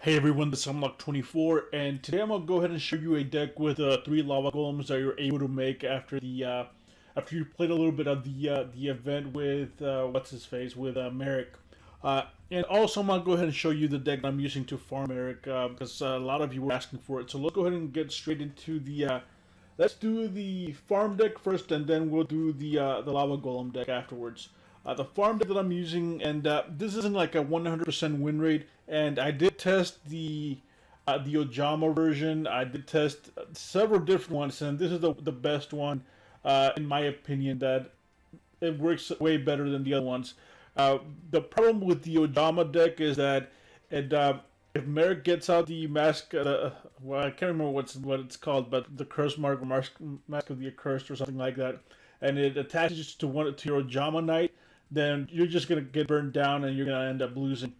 Hey everyone, this is Unlock24, and today I'm gonna go ahead and show you a deck with 3 Lava Golems that you're able to make after after you played a little bit of the event with what's his face with Marik. And also I'm gonna go ahead and show you the deck I'm using to farm Marik because a lot of you were asking for it. So let's go ahead and get straight into the let's do the farm deck first, and then we'll do the Lava Golem deck afterwards. The farm deck that I'm using, and this isn't like a 100% win rate, and I did test the Ojama version. I did test several different ones, and this is the best one, in my opinion, that it works way better than the other ones. The problem with the Ojama deck is that it, if Merrick gets out the mask, well, I can't remember what it's called, but the curse mark, or mask of the accursed, or something like that, and it attaches to your Ojama Knight, then you're just gonna get burned down and you're gonna end up losing.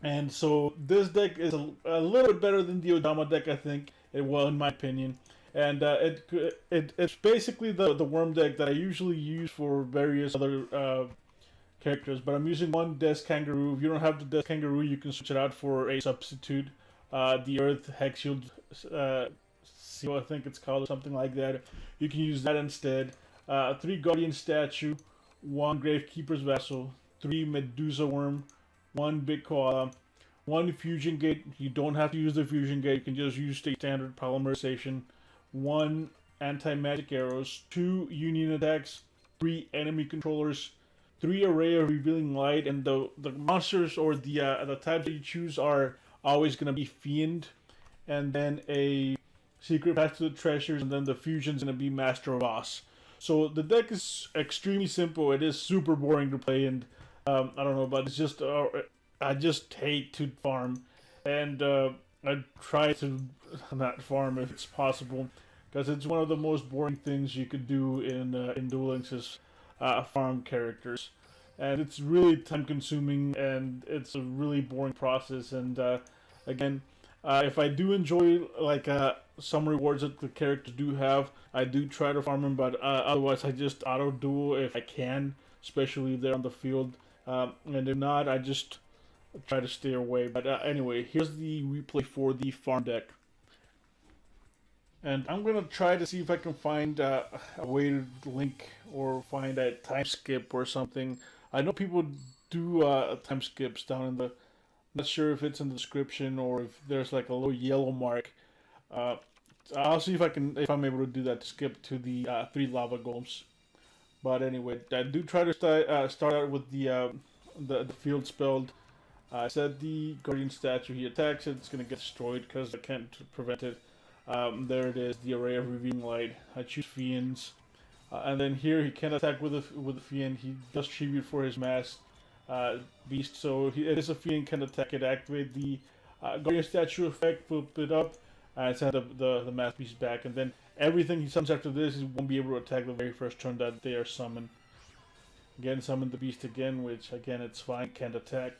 And so this deck is a little bit better than the Odama deck, I think. Well, in my opinion, and it's basically the worm deck that I usually use for various other characters. But I'm using one Death Kangaroo. If you don't have the Death Kangaroo, you can switch it out for a substitute. The Earth Hex Shield Seal, I think it's called, or something like that. You can use that instead. 3 Guardian Statue, 1 Gravekeeper's Vessel, 3 Medusa Worm, 1 Big Koala, 1 Fusion Gate. You don't have to use the Fusion Gate, you can just use the standard polymerization, 1 Anti-Magic Arrows, 2 Union Attacks, 3 Enemy Controllers, 3 Array of Revealing Light, and the monsters or the types that you choose are always going to be Fiend, and then a Secret Path to the Treasures, and then the Fusion's going to be Master of Oz. So the deck is extremely simple. It is super boring to play, and I don't know, but it's just I just hate to farm, and I try to not farm if it's possible, because it's one of the most boring things you could do in Duel Links is farm characters, and it's really time consuming, and it's a really boring process. And again, if I do enjoy like some rewards that the characters do have, I do try to farm them, but otherwise I just auto duel if I can, especially if they're on the field. And if not, I just try to stay away. But anyway, here's the replay for the farm deck. And I'm going to try to see if I can find a way to link or find a time skip or something. I know people do time skips down in the... Not sure if it's in the description or if there's like a little yellow mark. I'll see if I'm able to do that to skip to the 3 Lava Golems. But anyway, I do try to start out with the field spelled. I said the Guardian Statue, he attacks it, it's going to get destroyed because I can't prevent it. There it is, the Array of Revealing Light. I choose Fiends. And then here he can't attack with a Fiend, he does tribute for his mass beast, so it is a Fiend, can attack it, activate the Guardian Statue effect, flip it up, and send the mass beast back, and then everything he summons after this, he won't be able to attack the very first turn that they are summoned. Again, summon the beast again, which again it's fine, can't attack.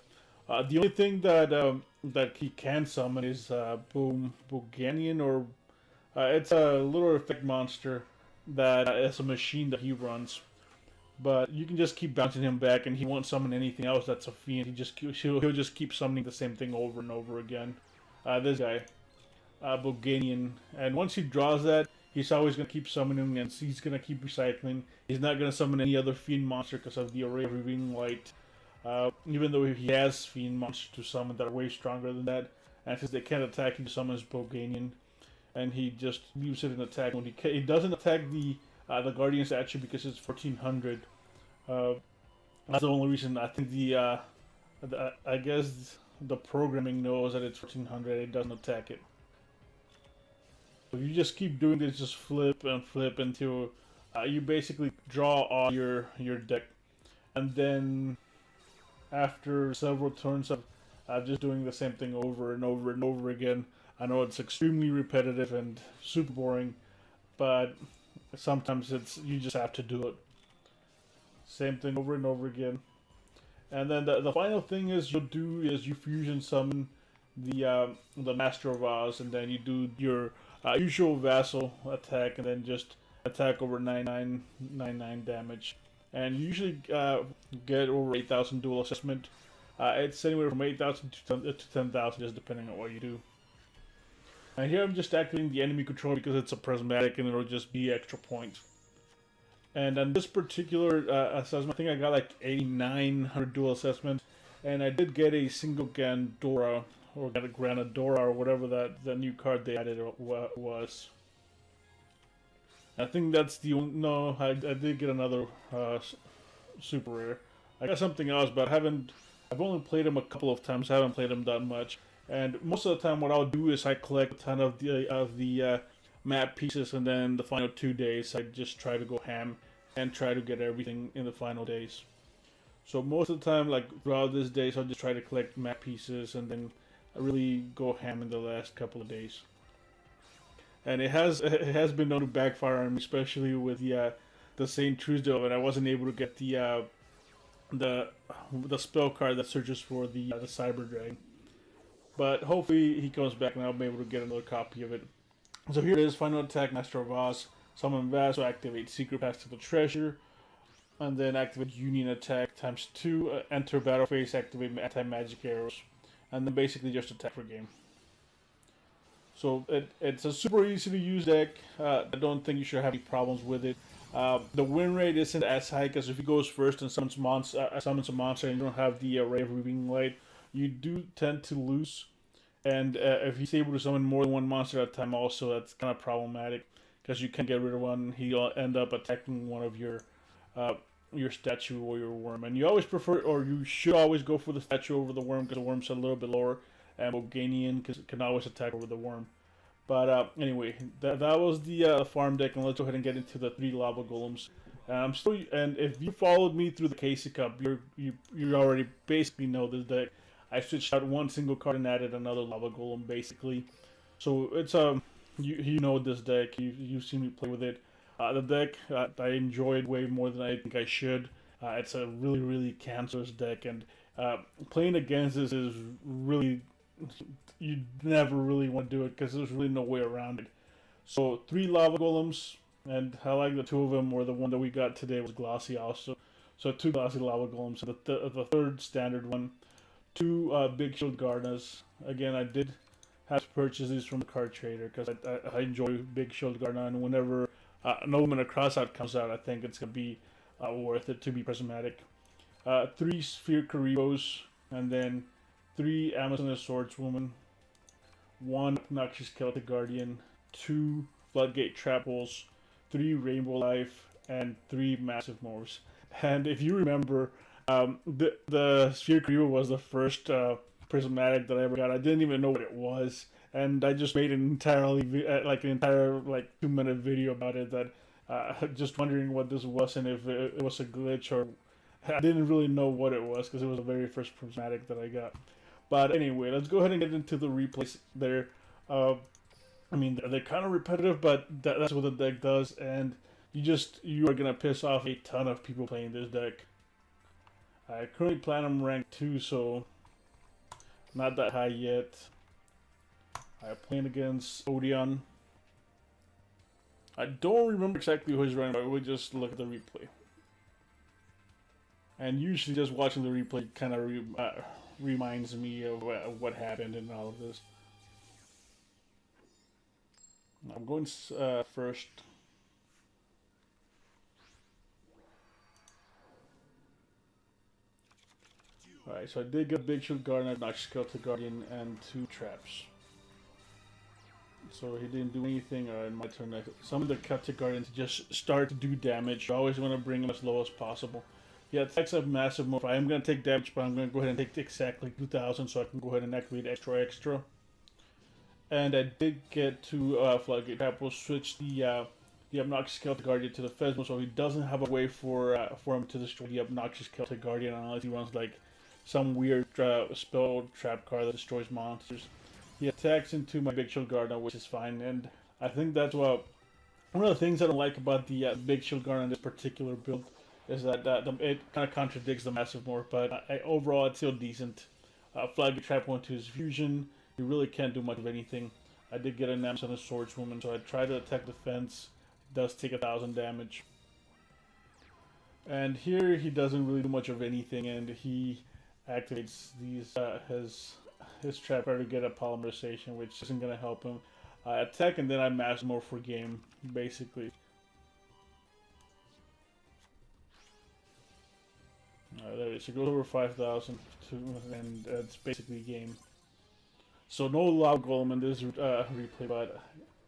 The only thing that he can summon is Boganian, or it's a little effect monster that is a machine that he runs. But you can just keep bouncing him back, and he won't summon anything else that's a Fiend. He'll just keep summoning the same thing over and over again. This guy, Boganian, and once he draws that, he's always going to keep summoning, and he's going to keep recycling. He's not going to summon any other Fiend monster because of the Array of Revealing Light. Even though he has Fiend monsters to summon that are way stronger than that, and since they can't attack, he summons Boganian, and he just leaves it in attack. When he doesn't attack the Guardian Statue because it's 1400. That's the only reason. I think I guess the programming knows that it's 1400. It doesn't attack it. So you just keep doing this, just flip and flip until you basically draw all your deck, and then after several turns of just doing the same thing over and over and over again. I know it's extremely repetitive and super boring, but sometimes you just have to do it. Same thing over and over again. And then the final thing is you fusion summon the Master of Oz, and then you do your usual vassal attack, and then just attack over 9999 damage. And you usually get over 8,000 dual assessment. It's anywhere from 8,000 to 10,000, just depending on what you do. And here I'm just activating the enemy control because it's a prismatic and it'll just be extra points. And on this particular assessment, I think I got like 8,900 dual assessment, and I did get a single Gandora, or got a Granadora, or whatever that new card they added was. I think that's the only, no, I did get another super rare. I got something else, but I've only played him a couple of times. I haven't played him that much. And most of the time, what I'll do is I collect a ton of the map pieces, and then the final 2 days, I just try to go ham and try to get everything in the final days. So most of the time, like throughout this days, I'll just try to collect map pieces, and then I really go ham in the last couple of days. And it has been known to backfire on me, especially with the St. Trudeau, and I wasn't able to get the spell card that searches for the Cyber Dragon. But hopefully he comes back and I'll be able to get another copy of it. So here it is: final attack, Master of Oz, summon Vassal, activate Secret Pass to the Treasure, and then activate Union Attack ×2, enter battle phase, activate anti-magic arrows, and then basically just attack for game. So it's a super easy to use deck. I don't think you should have any problems with it. The win rate isn't as high because if he goes first and summons a monster and you don't have the Ray of Revealing Light, you do tend to lose. And if he's able to summon more than one monster at a time also, that's kind of problematic because you can get rid of one. He'll end up attacking one of your statue or your worm. And you always prefer, or you should always go for the statue over the worm because the worm's a little bit lower. And Boganian can always attack over the worm. But anyway, that was the farm deck, and let's go ahead and get into the 3 Lava Golems. And if you followed me through the KC Cup, you already basically know this deck. I switched out one single card and added another Lava Golem, basically. So it's you know this deck. You've seen me play with it. The deck I enjoyed way more than I think I should. It's a really cancerous deck, and playing against this is really, you never really want to do it because there's really no way around it. So 3 Lava Golems, and I like the 2 of them, or the one that we got today was Glossy also. So 2 Glossy Lava Golems, and the third standard one. 2 Big Shield Gardenas. Again, I did have to purchase these from the card trader because I enjoy Big Shield Gardener, and whenever Nobleman Crossout comes out, I think it's going to be worth it to be prismatic. 3 Sphere Karibos, and then 3 Amazon Swordswoman, 1 Noxious Celtic Guardian, 2 Floodgate Trap Holes, 3 Rainbow Life, and 3 Massive Morphs. And if you remember, the Sphere Karibo was the first prismatic that I ever got. I didn't even know what it was, and I just made an entire 2-minute video about it. That just wondering what this was and if it was a glitch, or I didn't really know what it was because it was the very first prismatic that I got. But anyway, let's go ahead and get into the replays there. I mean, they're kind of repetitive, but that's what the deck does, and you are gonna piss off a ton of people playing this deck. I currently Platinum rank 2, so not that high yet. I'm playing against Odeon. I don't remember exactly who he's running, but we'll just look at the replay. And usually just watching the replay kind of reminds me of what happened in all of this. I'm going first. Alright, so I did get Big Shield Gardener, Noxious Celtic Guardian, and 2 traps. So he didn't do anything. In my turn, some of the Celtic Guardians just start to do damage. You always want to bring them as low as possible. Yeah, attacks have massive morph. I am going to take damage, but I'm going to go ahead and take exactly 2,000 so I can go ahead and activate extra. And I did get to Floodgate Trap. We'll switch the Obnoxious Celtic Guardian to the Phasmo, so he doesn't have a way for him to destroy the Obnoxious Celtic Guardian unless he runs like some weird spell trap card that destroys monsters. He attacks into my Big Shield Gardener, which is fine, and I think that's what one of the things I don't like about the Big Shield Gardener in this particular build is that it kind of contradicts the Massive Morph, but overall it's still decent. Floodgate Trap went to his fusion. You really can't do much of anything. I did get an Amazon Swordswoman, so I tried to attack the fence. Does take 1,000 damage. And here he doesn't really do much of anything, and he activates his trap card to get a polymerization, which isn't gonna help him attack, and then I mass more for game, basically. There it is. It goes over 5,000, and it's basically game. So no Lava Golem in this replay, but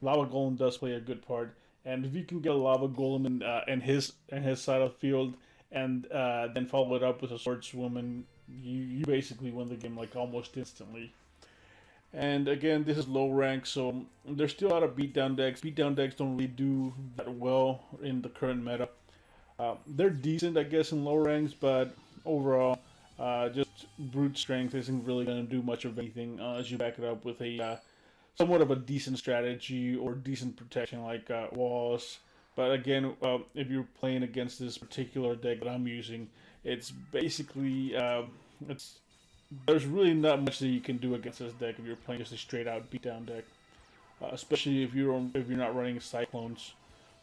Lava Golem does play a good part. And if you can get a Lava Golem in his side of the field, and then follow it up with a Swordswoman, you basically win the game like almost instantly. And again, this is low rank, so there's still a lot of beatdown decks. Beatdown decks don't really do that well in the current meta. They're decent, I guess, in low ranks, but overall, just brute strength isn't really going to do much of anything unless you back it up with a somewhat of a decent strategy or decent protection like walls. But again, if you're playing against this particular deck that I'm using, it's basically there's really not much that you can do against this deck if you're playing just a straight out beatdown deck, especially if you're not running cyclones,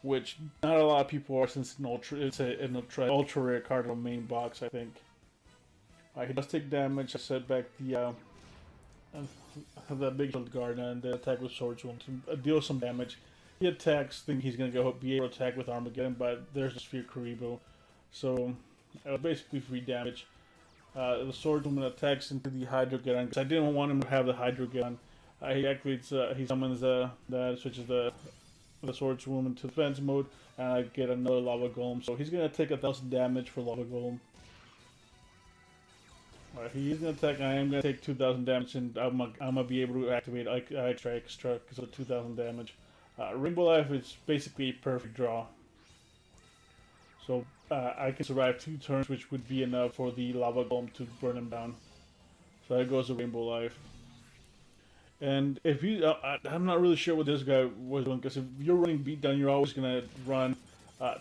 which not a lot of people are, since it's an ultra rare card in the main box, I think. He does take damage. I set back the big shield guard and the attack with Swordswoman to deal some damage. He attacks, think he's going to be able to attack with Armageddon, but there's a Sphere Karibo, so it was basically free damage. The Swordswoman attacks into the Hydrogeddon, because I didn't want him to have the Hydrogeddon. He activates, he summons that, switches the Swordswoman to defense mode, and I get another Lava Golem. So he's going to take 1,000 damage for Lava Golem. He's going to attack, I am going to take 2,000 damage, and I'm going to be able to activate extra because of 2,000 damage. Rainbow Life is basically a perfect draw. So I can survive 2 turns, which would be enough for the Lava Golem to burn him down. So there goes the Rainbow Life. And if you, I'm not really sure what this guy was doing, because if you're running Beatdown, you're always going to run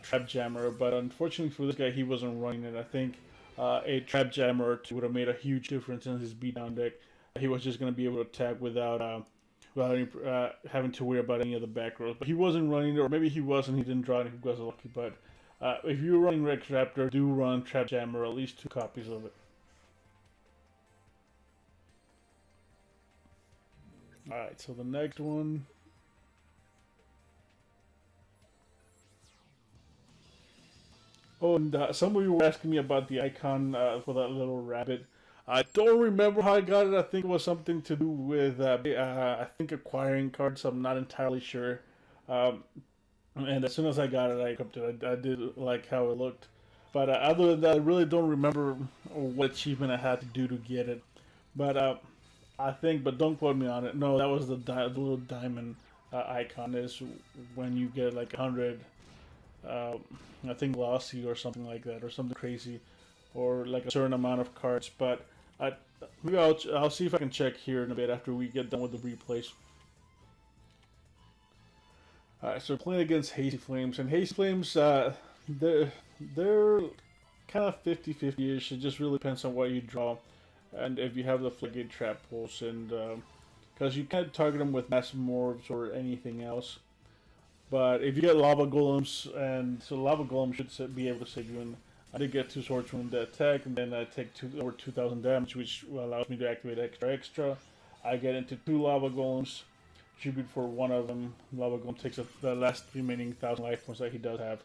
Trap Jammer, but unfortunately for this guy, he wasn't running it. I think a Trap Jammer or 2 would have made a huge difference in his Beatdown deck. He was just going to be able to attack without having to worry about any of the back rows. But he wasn't running it, or maybe he was and he didn't draw it, he was lucky. But if you're running Rex Raptor, do run Trap Jammer, at least 2 copies of it. Alright, so the next one. Oh, and some of you were asking me about the icon for that little rabbit. I don't remember how I got it. I think it was something to do with, I think, acquiring cards. I'm not entirely sure. And as soon as I got it, I kept it. I did like how it looked. But other than that, I really don't remember what achievement I had to do to get it. But I think, but don't quote me on it. No, that was the little diamond icon. Is when you get like 100, I think glossy or something like that, or something crazy, or like a certain amount of cards. But maybe I'll see if I can check here in a bit after we get done with the replays. Alright, so playing against Hazy Flames, and Hazy Flames, they're kind of 50-50-ish. It just really depends on what you draw. And if you have the Floodgate Trap Pulse, and because you can't target them with Massive Morphs or anything else. But if you get Lava Golems, and so Lava Golem should be able to save you. And I did get 2 swords from the attack, and then I take over 2,000 damage, which allows me to activate extra. I get into 2 Lava Golems, tribute for 1 of them. Lava Golem takes the last remaining 1,000 life points that he does have.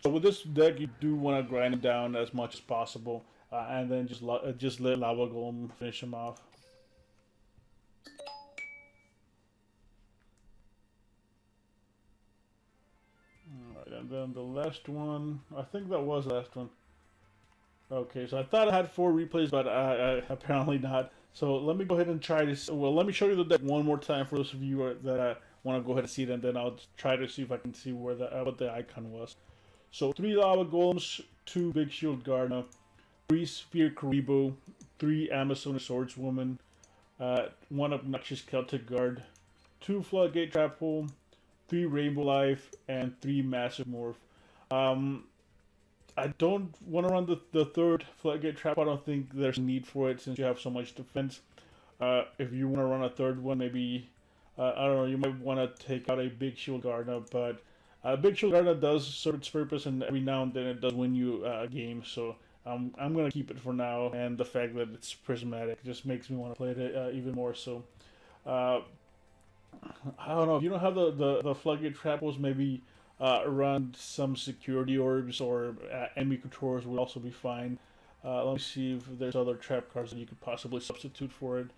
So with this deck, you do want to grind it down as much as possible. And then just let Lava Golem finish him off. Alright, and then the last one, I think that was the last one. Okay, so I thought I had 4 replays, but I apparently not. So let me go ahead and try this. Well, let me show you the deck one more time for those of you that want to go ahead and see it, and then I'll try to see if I can see where what the icon was. So 3 Lava Golems, 2 Big Shield Guard, 3 Sphere Karibo, 3 Amazon Swordswoman, 1 Obnoxious Celtic Guard, 2 Floodgate Trap Hole, 3 Rainbow Life, and 3 Massive Morph. I don't want to run the 3rd Floodgate Trap. I don't think there's a need for it since you have so much defense. If you want to run a 3rd one, maybe, I don't know, you might want to take out a Big Shield Guard, but Big Shield Guard does serve its purpose, and every now and then it does win you a game, so I'm gonna keep it for now, and the fact that it's prismatic just makes me want to play it even more. So, I don't know if you don't have the floodgate trapos, maybe run some security orbs or enemy controllers would also be fine. Let me see if there's other trap cards that you could possibly substitute for it.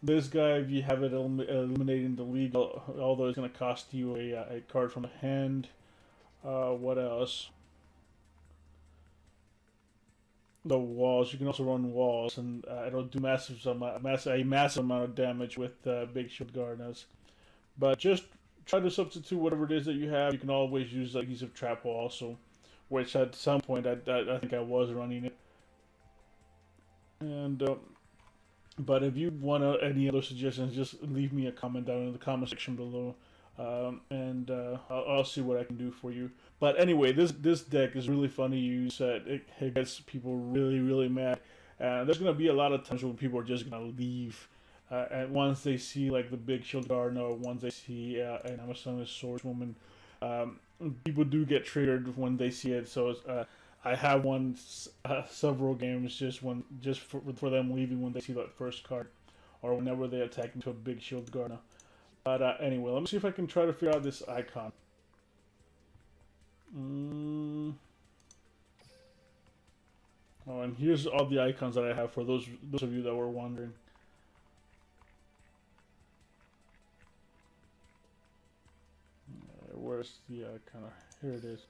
This guy, if you have it eliminating the league, although it's going to cost you a card from the hand. What else? The walls. You can also run walls, and it'll do a massive amount of damage with big shield gardeners. But just try to substitute whatever it is that you have. You can always use adhesive trap wall also, which at some point I think I was running it. And but if you want any other suggestions, just leave me a comment down in the comment section below, and I'll see what I can do for you. But anyway, this deck is really fun to use. It gets people really mad, and there's gonna be a lot of times when people are just gonna leave. And once they see like the big shield gardener, or once they see an Amazonian swordswoman, people do get triggered when they see it. So I have won several games just for them leaving when they see that first card, or whenever they attack into a big shield gardener. But anyway, let me see if I can try to figure out this icon. Oh, and here's all the icons that I have for those of you that were wondering. Where's the icon? Here it is.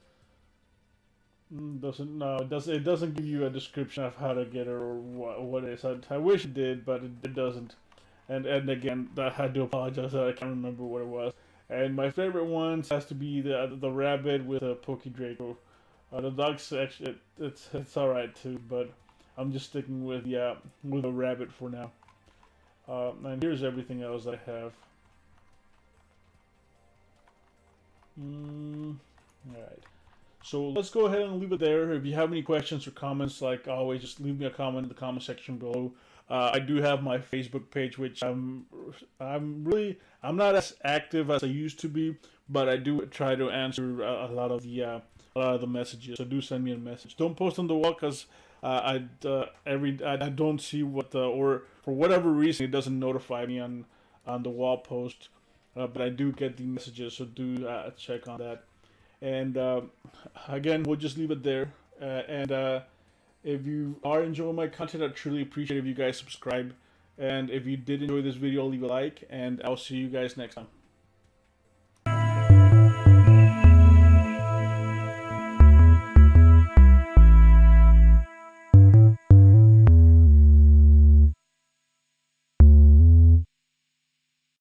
It doesn't give you a description of how to get it or what it is. I wish it did, but it doesn't. And again, I do apologize that I can't remember what it was. And my favorite ones has to be the rabbit with a Pokedraco. The dog's actually it's all right too, but I'm just sticking with the rabbit for now. And here's everything else I have. Alright. So let's go ahead and leave it there. If you have any questions or comments, like always, just leave me a comment in the comment section below. I do have my Facebook page, which I'm not as active as I used to be, but I do try to answer a lot of the messages. So do send me a message. Don't post on the wall because I don't see or for whatever reason it doesn't notify me on the wall post. But I do get the messages, so do check on that. And again, we'll just leave it there. If you are enjoying my content, I truly appreciate if you guys subscribe. And if you did enjoy this video, leave a like, and I'll see you guys next time.